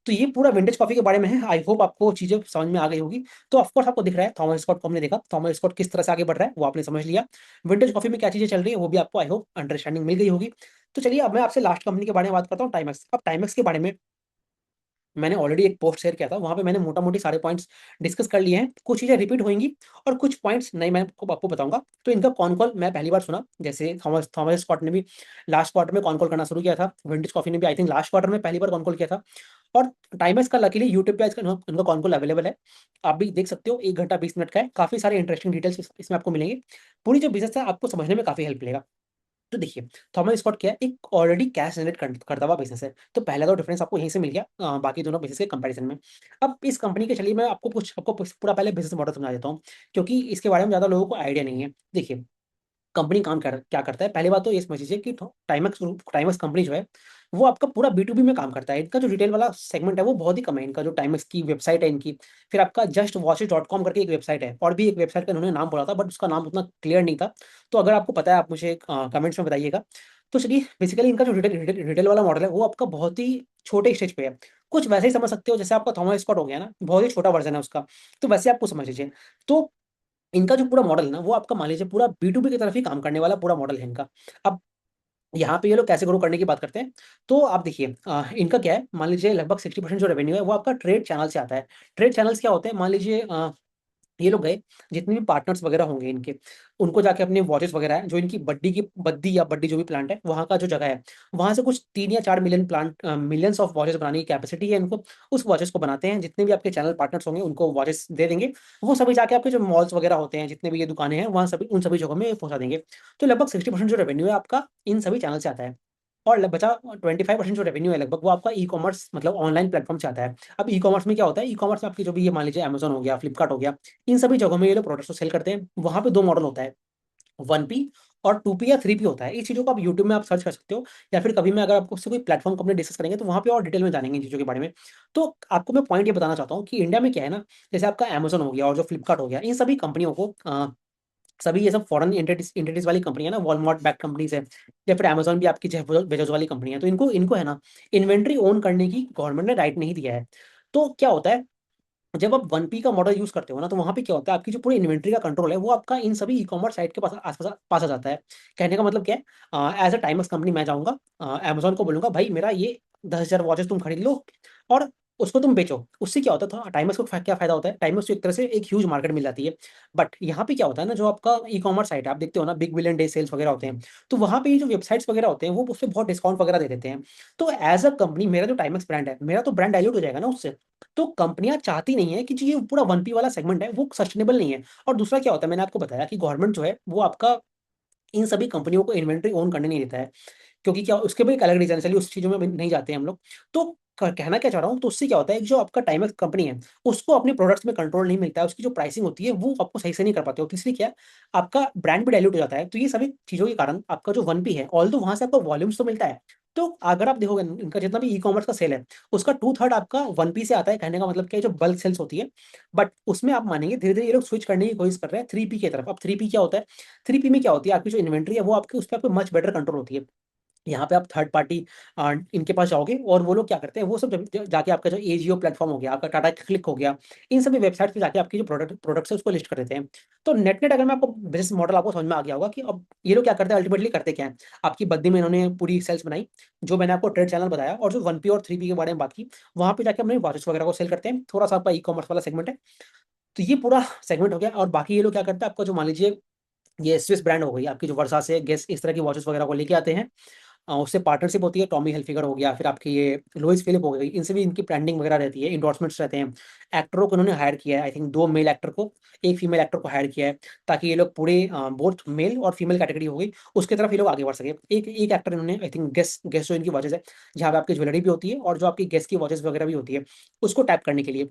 तो ये पूरा विंटेज कॉफी के बारे में है। आई होप आपको चीजें समझ में आ गई होगी। तो ऑफकोर्स आपको दिख रहा है थॉमस स्कॉट को हमने देखा, थॉमस स्कॉट किस तरह से आगे बढ़ रहा है वो आपने समझ लिया। विंटेज कॉफी में क्या चीजें चल रही है वो भी आपको आई होप अंडरस्टैंडिंग मिल गई होगी। तो चलिए, अब मैं आपसे लास्ट कंपनी के बारे में बात करता हूँ, टाइमेक्स। अब टाइमेक्स के बारे में मैंने ऑलरेडी एक पोस्ट शेयर किया था, वहां पे मैंने मोटा मोटी सारे पॉइंट्स डिस्कस कर लिए हैं। कुछ चीजें रिपीट होंगी और कुछ पॉइंट्स नए मैं आपको बताऊंगा। तो इनका कॉन कॉल मैं पहली बार सुना, जैसे थॉमस थॉमस स्कॉट ने भी लास्ट क्वार्टर में कॉन कॉल करना शुरू किया था, विंटेज कॉफी ने भी आई थिंक लास्ट क्वार्टर में पहली बार कॉन कॉल किया था। और टाइमर्स का लकीली यूट्यूब पे इसका उनका कॉन कॉल अवेलेबल है, आप भी देख सकते हो। 1 घंटा 20 मिनट का है, काफी सारे इंटरेस्टिंग डिटेल्स इसमें आपको मिलेंगे। पूरी जो बिजनेस है आपको समझने में काफी हेल्प मिलेगा। तो देखिए, थॉमस स्कॉट क्या है, एक ऑलरेडी कैश जनरेट करता हुआ बिजनेस है। तो पहला तो डिफरेंस आपको यहीं से मिल गया बाकी दोनों बिजनेस के कंपैरिजन में। अब इस कंपनी के चलिए मैं आपको पूरा पहले बिजनेस मॉडल समझा देता हूँ, क्योंकि इसके बारे में ज्यादा लोगों को आइडिया नहीं है। देखिए, कंपनी क्या करता है, पहली बात तो ये समझ लीजिए कि टाइमक्स टाइमक्स कंपनी जो है, वो आपका पूरा B2B में काम करता है। इनका जो रिटेल वाला सेगमेंट है वो बहुत ही कम है। इनका जो टाइमक्स की वेबसाइट है इनकी, फिर आपका justwatches.com करके एक वेबसाइट है, और भी एक वेबसाइट का इन्होंने नाम बोला था बट उसका नाम उतना क्लियर नहीं था। तो अगर आपको पता है आप मुझे कमेंट्स में बताइएगा। तो चलिए, बेसिकली इनका जो रिटेल वाला मॉडल है वो आपका बहुत ही छोटे स्टेज पे है। कुछ वैसे ही समझ सकते हो जैसे आपका थॉमस स्कॉट हो गया ना, बहुत ही छोटा वर्जन है उसका। तो वैसे आपको समझ लीजिए। तो इनका जो पूरा मॉडल है ना, वो आपका मान लीजिए पूरा B2B की तरफ ही काम करने वाला पूरा मॉडल है इनका। अब यहाँ पे ये लोग कैसे ग्रो करने की बात करते हैं, तो आप देखिए, इनका क्या है, मान लीजिए लगभग 60% जो रेवेन्यू है वो आपका ट्रेड चैनल से आता है। ट्रेड चैनल्स क्या होते हैं, मान लीजिए ये लोग गए, जितने भी पार्टनर्स वगैरह होंगे इनके, उनको जाके अपने वॉचेस वगैरह है, जो इनकी बड्डी या बड्डी जो भी प्लांट है वहाँ का जो जगह है, वहाँ से कुछ 3 या 4 मिलियन मिलियंस ऑफ वॉचेस बनाने की कैपेसिटी है इनको। उस वॉचेस को बनाते हैं, जितने भी आपके चैनल पार्टनर्स होंगे उनको वॉचेस दे देंगे। वो सभी जाके आपके जो मॉल्स वगैरह होते हैं, जितने भी ये दुकानें हैं, वहाँ सभी उन सभी जगहों में पहुंचा देंगे। तो लगभग 60% जो रेवेन्यू है आपका इन सभी चैनल से आता है। और बचा 25% जो रेवेन्यू है लगभग, वो आपका ई कॉमर्स मतलब ऑनलाइन प्लेटफॉर्म से आता है। अब ई कॉमर्स में क्या होता है, ई कॉमर्स में आपकी जो भी ये मान लीजिए अमेजन हो गया, फ्लिपकार्ट हो गया, इन सभी जगहों में ये लोग प्रोडक्ट्स को सेल करते हैं। वहाँ पे दो मॉडल होता है, 1P और 2P या 3P होता है। इस चीज़ों को आप यूट्यूब में आप सर्च कर सकते हो, या फिर कभी मैं अगर आपको उससे कोई प्लेटफॉर्म कंपनी डिस्कस करेंगे तो वहाँ पे और डिटेल में जानेंगे इन चीज़ों के बारे में। तो आपको मैं पॉइंट ये बताना चाहता हूँ कि इंडिया में क्या है ना, जैसे आपका अमेजन हो गया और जो फ्लिपकार्ट हो गया, इन सभी कंपनियों को सभी ये सब फॉरेन एंटिटीज वाली कंपनी है ना, वॉलमार्ट बैक कंपनीज है, या फिर अमेजन भी आपकी जेफ बेजोस वाली कंपनी है। तो इनको इनको है ना, इन्वेंट्री ओन करने की गवर्नमेंट ने राइट नहीं दिया है। तो क्या होता है, जब आप 1P का मॉडल यूज करते हो ना, तो वहां पे क्या होता है, आपकी जो पूरी इन्वेंट्री का कंट्रोल है वो आपका इन सभी ई कॉमर्स साइट के पास आ जाता है। कहने का मतलब क्या है, एज अ टाइमर्स कंपनी मैं जाऊंगा अमेजोन को बोलूंगा, भाई मेरा ये 10,000 वॉचेस तुम खरीद लो और उसको तुम बेचो। उससे क्या होता था, टाइमर्स को क्या फायदा होता है, टाइमर्स को एक तरह से एक ह्यूज मार्केट मिल जाती है। बट यहाँ पे क्या होता है ना, जो आपका ई कॉमर्स साइट है, आप देखते हो ना, बिग बिलियन डे सेल्स वगैरह होते हैं, तो वहाँ पे ये जो वेबसाइट्स वगैरह होते हैं वो उससे बहुत डिस्काउंट वगैरह दे देते हैं। तो एज अ कंपनी मेरा जो टाइमर्स ब्रांड है, मेरा तो ब्रांड डाइल्यूट हो जाएगा ना उससे। तो कंपनियां चाहती नहीं है कि जो ये पूरा 1P वाला सेगमेंट है वो सस्टेनेबल नहीं है। और दूसरा क्या होता है, मैंने आपको बताया कि गवर्नमेंट जो है वो आपका इन सभी कंपनियों को इन्वेंट्री ओन करने नहीं देता है, क्योंकि क्या उसके भी एक अलग रीजन, चलिए उस चीजों में नहीं जाते हैं हम लोग। तो कहना क्या चाह रहा हूँ, तो उससे क्या होता है कि जो आपका टाइमर कंपनी है उसको अपने प्रोडक्ट्स में कंट्रोल नहीं मिलता है, उसकी जो प्राइसिंग होती है वो आपको सही से नहीं कर पाते हो, तो इसलिए क्या है, आपका ब्रांड भी डाइल्यूट हो जाता है। तो ये सभी चीजों के कारण आपका जो 1P है, ऑल तो वहां से आपको वॉल्यूम्स तो मिलता है। तो अगर आप देखोगे इनका जितना भी ई कॉमर्स का सेल है, उसका 2/3 आपका 1P से आता है। कहने का मतलब क्या है, जो बल्क सेल्स होती है। बट उसमें आप मानेंगे धीरे धीरे ये लोग स्विच करने की कोशिश कर रहे हैं 3P की तरफ। अब 3P क्या होता है, 3P में क्या होती है, आपकी जो इन्वेंट्री है वो आपकी उस पर आपको मच बेटर कंट्रोल होती है। यहाँ पे आप थर्ड पार्टी इनके पास जाओगे और वो लोग क्या करते हैं, वो सब जाके आपका जो एजियो प्लेटफॉर्म हो गया, आपका टाटा क्लिक हो गया, इन सभी वेबसाइट पे जाके आपकी जो प्रोडक्ट्स है उसको लिस्ट कर देते हैं। तो नेट नेट अगर मैं आपको बिजनेस मॉडल आपको समझ में आ गया होगा कि अब ये लोग क्या करते हैं, अल्टीमेटली करते क्या है। आपकी बद्दी में इन्होंने पूरी सेल्स बनाई, जो मैंने आपको ट्रेड चैनल बताया, और जो 1P और 3P के बारे में बात की, वहां पे जाके अपने वॉचेस वगैरह को सेल करते हैं। थोड़ा सा आपका ई कॉमर्स वाला सेगमेंट है। तो ये पूरा सेगमेंट हो गया। और बाकी ये लोग क्या करते हैं, आपका जो मान लीजिए ये स्विस ब्रांड हो गई आपकी, जो वर्षा से गेस इस तरह की वॉचेस वगैरह को लेके आते हैं, उससे पार्टनरशिप होती है। टॉमी हिलफिगर हो गया, फिर आपकी ये लोइस फिलिप हो गई, इनसे भी इनकी ब्रांडिंग वगैरह रहती है, इंडोर्समेंट्स रहते हैं। एक्टरों को उन्होंने हायर किया है, आई थिंक 2 मेल एक्टर को, एक फीमेल एक्टर को हायर किया है, ताकि ये लोग पूरे बोथ मेल और फीमेल कैटेगरी हो गई उसके तरफ ये लोग आगे बढ़ सके। एक एक एक्टर इन्होंने आई थिंक गेस गेस जो इनकी वॉचेस है, जहाँ पे आपकी ज्वेलरी भी होती है और जो आपकी गेस की वॉचेस वगैरह भी होती है, उसको टैप करने के लिए।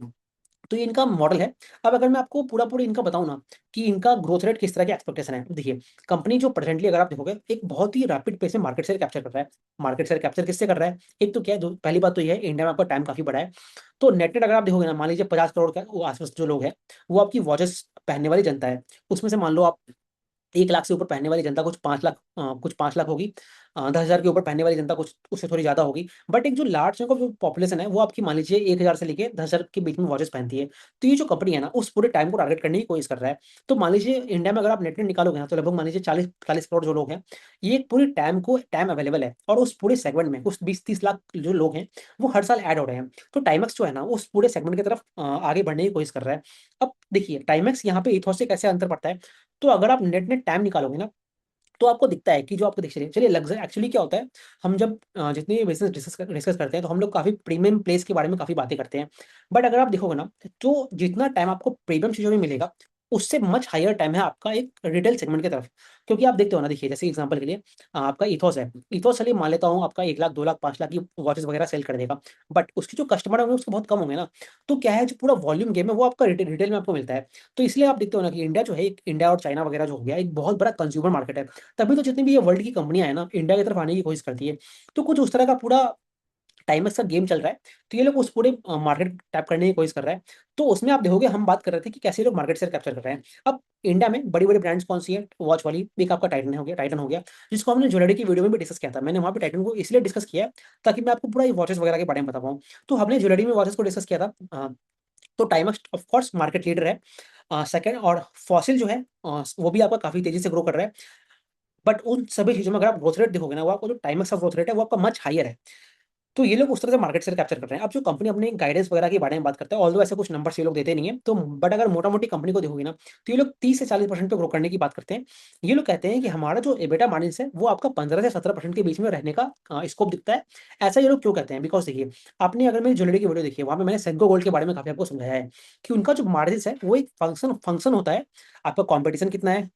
तो ये इनका मॉडल है। अब अगर मैं आपको पूरा पूरा इनका बताऊं ना कि इनका ग्रोथ रेट किस तरह की एक्सपेक्टेशन है, देखिए कंपनी जो प्रेजेंटली अगर आप देखोगे एक बहुत ही रैपिड पेस में मार्केट शेयर कैप्चर कर रहा है। मार्केट शेयर कैप्चर किससे कर रहा है, एक तो क्या है, पहली बात तो ये है, इंडिया में आपका टाइम काफी बड़ा है। तो नेट नेट अगर आप देखोगे ना, मान लीजिए 50 करोड़ का वो आसपास जो लोग हैं, वो आपकी वॉचेस पहनने वाली जनता है। उसमें से मान लो आप 1 लाख से ऊपर पहनने वाली जनता कुछ 5 लाख होगी। 10,000 के ऊपर पहनने वाली जनता कुछ उससे थोड़ी ज्यादा होगी। बट एक जो लार्ज चंक ऑफ जो पॉपुलेशन है वो आपकी मान लीजिए 1,000 से लेके 10,000 के बीच में वॉचेस पहनती है। तो ये जो कंपनी है ना, उस पूरे टाइम को टारगेट करने की कोशिश कर रहा है। तो मान लीजिए इंडिया में अगर आप नेट निकालोगे ना, तो लगभग मान लीजिए 40 करोड़ जो लोग हैं, ये पूरी टाइम अवेलेबल है, और उस पूरे सेगमेंट में कुछ 20-30 लाख जो लोग हैं वो हर साल ऐड हो रहे हैं। तो टाइमक्स जो है ना, उस पूरे सेगमेंट की तरफ आगे बढ़ने की कोशिश कर रहा है। अब देखिए टाइमक्स यहाँ पे इथॉस से कैसे अंतर पड़ता है। तो अगर आप नेट नेट टाइम निकालोगे ना, तो आपको दिखता है कि जो आपको चलिए चलिए लग्जरी एक्चुअली क्या होता है, हम जब जितने भी बिजनेस डिस्कस करते हैं, तो हम लोग काफी प्रीमियम प्लेस के बारे में काफी बातें करते हैं। बट अगर आप देखोगे ना, तो जितना टाइम आपको प्रीमियम चीजों में मिलेगा, उससे मच हायर टाइम है आपका एक रिटेल सेगमेंट की तरफ। क्योंकि आप देखते हो ना, देखिए जैसे एग्जांपल के लिए आपका इथोस है। इथोस चलिए मान लेता हूँ आपका 1 लाख 2 लाख 5 लाख की वॉचेस वगैरह सेल कर देगा। बट उसके जो कस्टमर होंगे उसके बहुत कम होंगे ना। तो क्या है, जो पूरा वॉल्यूम गेम है वो आपका रिटेल में आपको मिलता है। तो इसलिए आप देखते हो ना कि इंडिया जो है, इंडिया और चाइना वगैरह जो हो गया, एक बहुत बड़ा कंज्यूमर मार्केट है। तभी तो जितनी भी ये वर्ल्ड की कंपनियां हैं ना, इंडिया की तरफ आने की कोशिश करती है। तो कुछ उस तरह का पूरा टाइमर्स का गेम चल रहा है। तो ये लोग उस पूरे मार्केट टैप करने की कोशिश कर रहा है। तो उसमें आप देखोगे, हम बात कर रहे थे कि कैसे ये लोग मार्केट शेयर कैप्चर कर रहे हैं। अब इंडिया में बड़ी बड़ी ब्रांड्स कौन सी है वॉच वाली, एक आपका टाइटन हो गया, जिसको हमने ज्वेलरी की वीडियो में भी डिस्कस किया था। मैंने वहाँ पे टाइटन को इसलिए डिस्कस किया ताकि मैं आपको पूरा ये वॉचेस वगैरह के बारे में बता पाऊँ। तो हमने ज्वेलरी में वॉचेस को डिस्कस किया था। तो टाइमक्स ऑफ कोर्स मार्केट लीडर है। सेकंड, और फॉसिल जो है वो भी आपका काफी तेजी से ग्रो कर रहा है। बट उन सभी चीजों में अगर आप ग्रोथ रेट देखोगे ना, वो आपको जो टाइमक्स का ग्रोथ रेट है वो आपका मच हायर है। तो ये लोग उस तरह से मार्केट शेयर कैप्चर कर रहे हैं। अब जो कंपनी अपने गाइडेंस वगैरह के बारे में बात करता है, ऑल्दो ऐसे कुछ नंबर्स ये लोग देते नहीं है, तो बट अगर मोटा मोटी कंपनी को देखोगे ना, तो ये लोग 30 से 40% पे ग्रो करने की बात करते हैं। ये लोग कहते हैं कि हमारा जो एबिटा मार्जिन है वो आपका 15 से 17% के बीच में रहने का स्कोप दिखता है। ऐसा ये लोग क्यों कहते हैं, बिकॉज देखिए, आपने अगर मेरी ज्वेलरी की वीडियो देखी है, वहाँ पे मैंने सेंको गोल्ड के बारे में काफी आपको समझाया है कि उनका जो मार्जिन है वो एक फंक्शन फंक्शन होता है, आपका कॉम्पिटिशन कितना है,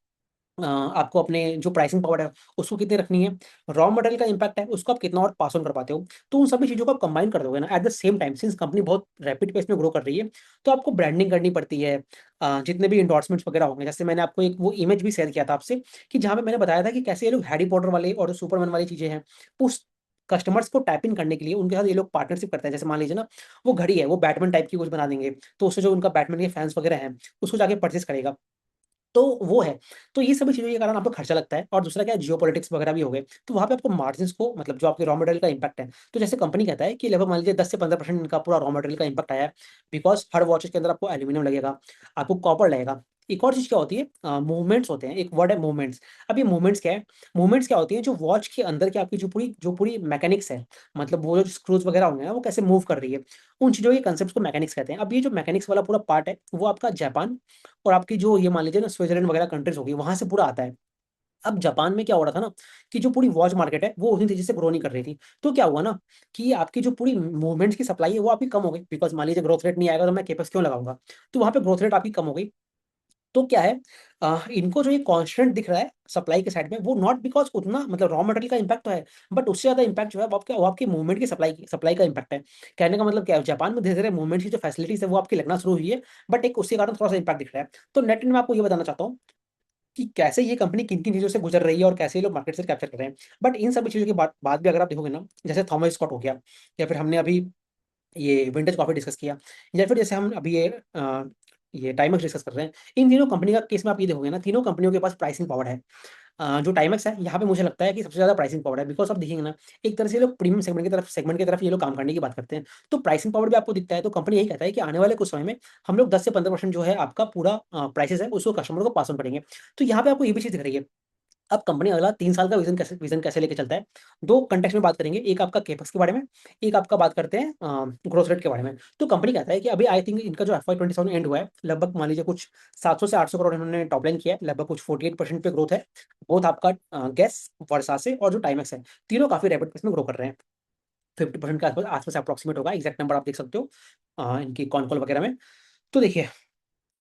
आपको अपने जो प्राइसिंग पावर है उसको कितनी रखनी है, रॉ मटेरियल का इंपैक्ट है उसको आप कितना और पास ऑन कर पाते हो। तो उन सभी चीज़ों को आप कंबाइन कर दोगे ना, at the same time since company बहुत रैपिड पेस में ग्रो कर रही है, तो आपको ब्रांडिंग करनी पड़ती है। जितने भी इंडोर्समेंट्स वगैरह होंगे, जैसे मैंने आपको एक वो इमेज भी शेयर किया था आपसे, कि जहाँ पे मैंने बताया था कि कैसे ये लोग हैरी पॉटर वाले और सुपरमैन वाली चीज़ें हैं, उस कस्टमर्स को टैप इन करने के लिए उनके साथ ये लोग पार्टनरशिप करते हैं। जैसे मान लीजिए ना, वो घड़ी है, वो बैटमैन टाइप की कुछ बना देंगे, तो उससे जो उनका बैटमैन के फैंस वगैरह हैं उसको जाके परचेस करेगा, तो वो है। तो ये सभी चीज़ों के कारण आपको खर्चा लगता है, और दूसरा क्या है, जियोपॉलिटिक्स वगैरह भी हो गए, तो वहाँ पे आपको मार्जिन्स को, मतलब जो आपके रॉ मटेरियल का इंपैक्ट है, तो जैसे कंपनी कहता है कि लगभग मान लीजिए 10 से 15% इनका पूरा रॉ मटेरियल का इंपैक्ट आया है, बिकॉज हर वॉचेस के अंदर आपको एल्यूमिनियम लगेगा, आपको कॉपर लगेगा। एक और चीज़ क्या होती है, मूवमेंट्स होते हैं, एक वर्ड है मूवमेंट्स। अब ये मूवमेंट्स क्या है, मूवमेंट्स क्या होती है, जो वॉच के अंदर की आपकी जो पूरी मैकेनिक्स है, मतलब वो जो स्क्रूज वगैरह होंगे ना, वो कैसे मूव कर रही है, उन चीज़ों के कंसेप्ट को मैकेनिक्स कहते हैं। अब ये जो मैकेनिक्स वाला पूरा पार्ट है, वो आपका जापान और आपकी जो ये मान लीजिए ना स्विट्जरलैंड वगैरह कंट्रीज होगी, वहां से पूरा आता है। अब जापान में क्या हो रहा था ना, कि जो पूरी वॉच मार्केट है वो उतनी तेजी से ग्रो नहीं कर रही थी, तो क्या हुआ ना, कि आपकी जो पूरी मूवमेंट्स की सप्लाई है वो आपकी कम हो गई, बिकॉज मान लीजिए ग्रोथ रेट नहीं आएगा तो मैं केपेक्स क्यों लगाऊंगा, तो वहां पे ग्रोथ रेट आपकी कम हो गई। तो क्या है, इनको जो ये कांस्टेंट दिख रहा है सप्लाई के साइड में, वो नॉट बिकॉज उतना, मतलब रॉ मटेरियल का इंपैक्ट तो है, बट उससे ज्यादा इंपैक्ट जो है वो आपकी मूवमेंट की सप्लाई का इंपैक्ट है। कहने का मतलब क्या है, जापान में धीरे धीरे मूवमेंट की जो फैसिलिटीज है वो आपकी लगना शुरू हुई है, बट एक उसके कारण थोड़ा सा इंपैक्ट दिख रहा है। तो नेट में मैं आपको ये बताना चाहता हूँ कि कैसे ये कंपनी किन किन चीज़ों से गुजर रही है और कैसे ये लोग मार्केट से कैप्चर कर रहे हैं। बट इन सभी चीज़ों के बाद भी अगर आप देखोगे ना, जैसे थॉमस स्कॉट हो गया, या फिर हमने अभी ये विंटेज कॉफी डिस्कस किया, या फिर जैसे हम अभी ये टाइमक्स डिस्कस कर रहे हैं, इन तीनों कंपनी का केस में आप ये देखोगे ना, तीनों कंपनियों के पास प्राइसिंग पावर है। जो टाइमक्स है यहाँ पे मुझे लगता है कि सबसे ज्यादा प्राइसिंग पावर है, बिकॉज आप देखेंगे ना, एक तरह से ये लोग प्रीमियम सेगमेंट की तरफ ये लोग काम करने की बात करते हैं, तो प्राइसिंग पावर भी आपको दिखता है। तो कंपनी यही कहता है कि आने वाले कुछ समय में हम लोग 10 से 15% जो है आपका पूरा प्राइसेस है उसको कस्टमर को पास ऑन करेंगे। तो यहाँ पे आपको ये भी चीज दिख रही है। अब कंपनी अगला 3 साल का विजन कैसे लेके चलता है, दो कंटेक्स्ट में बात करेंगे, एक आपका केपेक्स के बारे में, एक आपका बात करते हैं ग्रोथ रेट के बारे में। तो कंपनी कहता है कि अभी आई थिंक इनका जो FY 27 एंड हुआ है, लगभग मान लीजिए कुछ 700 से 800 करोड़ इन्होंने टॉप लाइन किया है, लगभग कुछ 48% पे ग्रोथ है। बोथ आपका गैस, वर्सा से और जो टाइमेक्स है, तीनों काफी रैपिड पेस में ग्रो कर रहे हैं। 50% के आसपास आसपास अप्रोक्सीमेट होगा, एग्जैक्ट नंबर आप देख सकते हो इनकी कॉन कॉल वगैरह में। तो देखिए,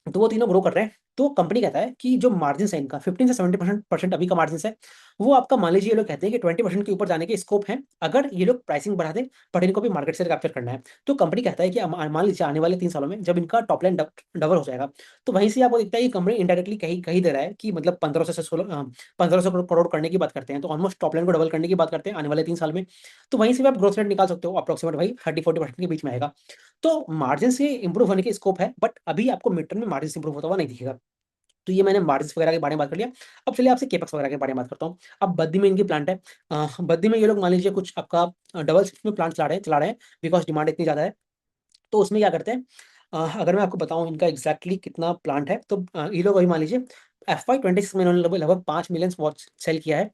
तो वो तीनों ग्रो कर रहे हैं। तो कंपनी कहता है कि जो मार्जिन है इनका 15 से 70% अभी का मार्जिन है, वो आपका मान लीजिए, ये लोग कहते हैं कि 20% के ऊपर जाने के स्कोप है, अगर ये लोग प्राइसिंग बढ़ा दें, बट इनको भी मार्केट शेयर कैप्चर करना है। तो कंपनी कहता है कि मान लीजिए आने वाले 3 सालों में जब इनका टॉप लाइन डबल हो जाएगा, तो वहीं से आपको दिखता है कि कंपनी इंडायरेक्टली कहीं कहीं दे रहा है कि मतलब 1500 करोड़ करने की बात करते हैं, तो ऑलमोस्ट टॉप लाइन को डबल करने की बात करते हैं आने वाले 3 साल में। तो वहीं से भी आप ग्रोथ रेट निकाल सकते हो, अप्रोक्सीमेट वही 30-40% के बीच में आएगा। तो मार्जिन से इंप्रूव होने के स्कोप है, बट अभी आपको मिड टर्म में मार्जिन इंप्रूव होता हुआ नहीं दिखेगा। तो ये मैंने मार्जिन वगैरह के बारे में बात कर लिया। अब चलिए आपसे केपेक्स वगैरह के बारे में बात करता हूँ। अब बद्दी में इनकी प्लांट है, बद्दी में ये लोग मान लीजिए कुछ आपका डबल शिफ्ट में प्लांट चला रहे हैं, बिकॉज डिमांड इतनी ज़्यादा है। तो उसमें क्या करते हैं, अगर मैं आपको बताऊं इनका एग्जैक्टली कितना प्लांट है, तो ये लोग अभी मान लीजिए FY 26 में इन्होंने लगभग लगभग 5 मिलियन वॉच सेल किया है।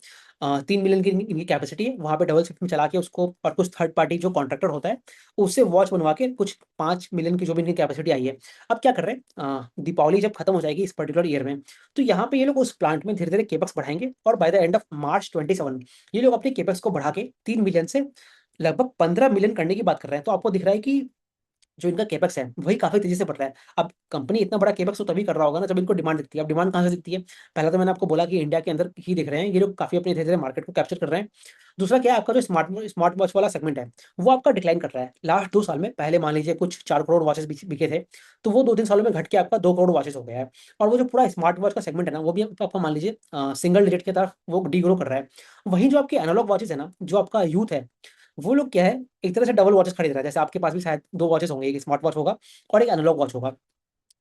3 मिलियन की इनकी कैपेसिटी है, वहाँ पे डबल शिफ्ट में चला के उसको, और कुछ थर्ड पार्टी जो कॉन्ट्रैक्टर होता है उससे वॉच बनवा के कुछ 5 मिलियन की जो भी इनकी कैपेसिटी आई है। अब क्या कर रहे हैं, दीपावली जब खत्म हो जाएगी इस पर्टिकुलर ईयर में, तो यहाँ पे ये लोग उस प्लांट में धीरे धीरे केपेक्स बढ़ाएंगे, और by the end of March 27 ये लोग अपने केपेक्स को बढ़ा के 3 मिलियन से लगभग 15 मिलियन करने की बात कर रहे हैं। तो आपको दिख रहा है कि जो इनका केपेक्स है वही काफी तेजी से बढ़ रहा है। अब कंपनी इतना बड़ा केपेक्स तो तभी कर रहा होगा ना जब इनको डिमांड दिखती है। अब डिमांड कहाँ से दिखती है, पहला तो मैंने आपको बोला कि इंडिया के अंदर ही दिख रहे हैं ये लोग, काफी अपने धीरे धीरे मार्केट को कैप्चर कर रहे हैं। दूसरा क्या है, आपका जो स्मार्ट वॉच वाला सेगमेंट है वो आपका डिक्लाइन कर रहा है लास्ट 2 साल में। पहले मान लीजिए कुछ 4 करोड़ वॉचेस बिके थे, तो वो 2-3 सालों में घट के आपका 2 करोड़ वॉचेस हो गया है। और वो जो पूरा स्मार्ट वॉच का सेगमेंट है ना, वो भी आपका मान लीजिए सिंगल डिजिट की तरफ वो डी ग्रो कर रहा है। वहीं जो आपके एनालॉग वॉचेस है ना, जो आपका यूथ है, वो लोग क्या है, एक तरह से डबल वॉचेस खरीद रहा है। जैसे आपके पास भी शायद 2 वॉचेस होंगे, एक स्मार्ट वॉच होगा और एक एनालॉग वॉच होगा।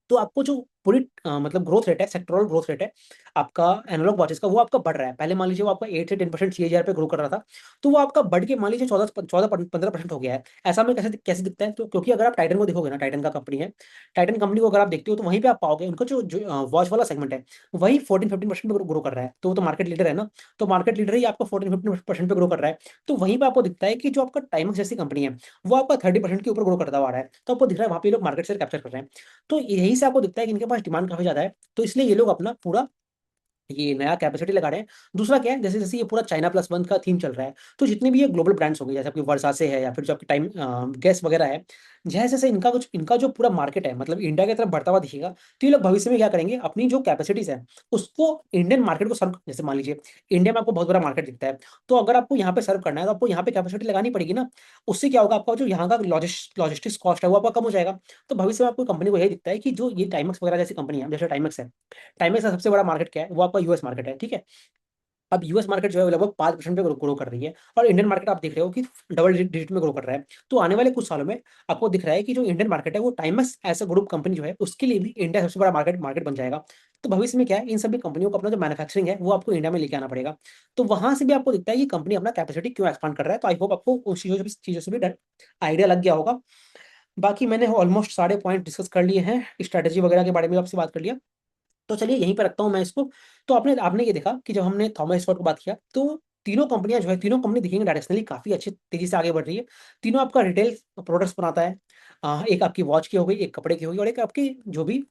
तो आपको जो पूरी मतलब ग्रोथ रेट है, सेक्टोरल ग्रोथ रेट है आपका एनालॉग वॉचेस का, वो आपका बढ़ रहा है। पहले मान लीजिए वो आपका 8 से 10% CAGR पे ग्रो कर रहा था, तो वो आपका बढ़ के मान लीजिए 14-15% हो गया है। ऐसा में कैसे कैसे दिखता है, तो क्योंकि अगर आप टाइटन को देखोगे ना, टाइटन का कंपनी है, टाइटन कंपनी को अगर आप देखते हो तो वहीं पे आप पाओगे उनका जो वॉच वाला सेगमेंट है वही 14-15% पे ग्रो कर रहा है। तो वो तो मार्केट लीडर है ना, तो मार्केट लीडर ही आपका 14-15% पे ग्रो कर रहा है। तो वहीं पे आपको दिखता है कि जो आपका टाइमक्स जैसी कंपनी है वो आपका 30% के ऊपर ग्रो करता हुआ आ रहा है। तो आपको दिख रहा है वहाँ पे लोग मार्केट शेयर कैप्चर कर रहे हैं। तो यही से आपको दिखता है कि इनके पास डिमांड काफी ज्यादा है, तो इसलिए ये लोग अपना पूरा ये नया कैपेसिटी लगा रहे हैं। दूसरा क्या है, जैसे जैसे ये पूरा China+1 का थीम चल रहा है, तो जितने भी ये ग्लोबल ब्रांड्स होंगे, जैसे आपकी वर्सा से है, या फिर जो आपकी टाइम गैस वगैरह है, जैसे जैसे इनका जो पूरा मार्केट है, मतलब इंडिया की तरफ बढ़ता हुआ दिखेगा, तो ये लोग भविष्य में क्या करेंगे, अपनी जो कैपेसिटीज है उसको इंडियन मार्केट को सर्व, जैसे मान लीजिए इंडिया में आपको बहुत बड़ा मार्केट दिखता है, तो अगर आपको यहाँ पे सर्व करना है तो आपको यहाँ पे कैपेसिटी लगानी पड़ेगी ना। उससे क्या होगा, आपका जो यहाँ का लॉजिस्टिक्स कॉस्ट है वो आपका कम हो जाएगा। तो भविष्य में आपको कंपनी को यही दिखता है कि जो ये टाइमक्स वगैरह जैसी कंपनी है, जैसे टाइमक्स है, टाइमक्स का सबसे बड़ा मार्केट क्या है, वो आपका यूएस मार्केट है, ठीक है। अब यूएस मार्केट जो है वो लगभग 5% पे ग्रो कर रही है, और इंडियन मार्केट आप देख रहे हो कि डबल डिजिट में ग्रो कर रहा है। तो आने वाले कुछ सालों में आपको दिख रहा है कि जो इंडियन मार्केट है वो टाइमस ऐसा ग्रुप कंपनी जो है उसके लिए भी इंडिया सबसे बड़ा मार्केट मार्केट बन जाएगा। तो भविष्य में क्या है, इन सभी कंपनियों को अपना जो मैन्युफैक्चरिंग है वो आपको इंडिया में लेके आना पड़ेगा। तो वहां से भी आपको दिखता है कि कंपनी अपना कैपेसिटी क्यों एक्सपांड कर रहा है। तो आई होप आपको उस चीजों से भी आइडिया लग गया होगा। बाकी मैंने ऑलमोस्ट सारे पॉइंट डिस्कस कर लिए हैं, स्ट्रेटेजी वगैरह के बारे में आपसे बात कर लिया। तो चलिए यहीं पर रखता हूँ मैं इसको। तो आपने आपने ये देखा कि जब हमने थॉमस स्कॉट को बात किया, तो तीनों कंपनियां जो है, तीनों कंपनी दिखेंगे डायरेक्शनली काफी अच्छी तेजी से आगे बढ़ रही है। तीनों आपका रिटेल प्रोडक्ट्स बनाता है। एक आपकी वॉच की हो गई, एक कपड़े की होगी, और एक आपकी जो भी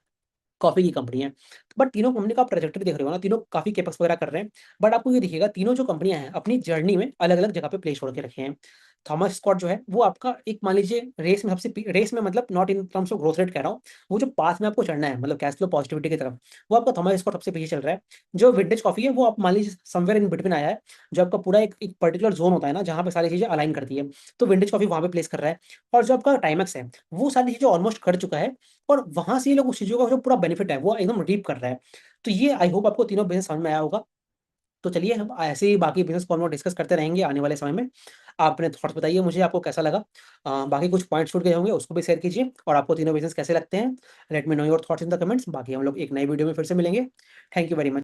कॉफी की कंपनी है। बट तीनों कंपनी का आप ट्रेजेक्टरी देख रहे हो ना, तीनों काफी केपक्स वगैरह कर रहे हैं। बट आपको ये दिखेगा तीनों जो कंपनियां हैं अपनी जर्नी में अलग अलग जगह पे प्लेस छोड़ के रखे हैं। थॉमस स्कॉट जो है वो आपका एक, मान लीजिए रेस में रेस में, मतलब not in terms of growth rate कह रहा हूँ, वो जो पाथ में आपको चढ़ना है मतलब कैश फ्लो पॉजिटिविटी की तरफ, वो आपका थॉमस स्कॉट सबसे पीछे चल रहा है। जो विंटेज कॉफी है वो आप मान लीजिए समवेयर इन बिटवीन आया है। जो आपका पूरा एक पर्टिकुलर जोन होता है ना जहाँ पे सारी चीजें अलाइन करती है, तो विंटेज कॉफी वहां पे प्लेस कर रहा है। और जो आपका टाइमक्स है वो सारी चीजें ऑलमोस्ट कर चुका है, और वहां से ये लोग उस चीजों का जो पूरा बेनिफिट है वो एकदम रीप कर रहा है। तो ये आई होप आपको तीनों बिजनेस समझ में आया होगा। तो चलिए हम ऐसे ही बाकी बिजनेस को हम लोग डिस्कस करते रहेंगे आने वाले समय में। आप अपने थॉट्स बताइए मुझे, आपको कैसा लगा। बाकी कुछ पॉइंट्स छूट गए होंगे उसको भी शेयर कीजिए, और आपको तीनों बिजनेस कैसे लगते हैं। Let me know your thoughts in the comments. बाकी हम लोग एक नई वीडियो में फिर से मिलेंगे। Thank you very much.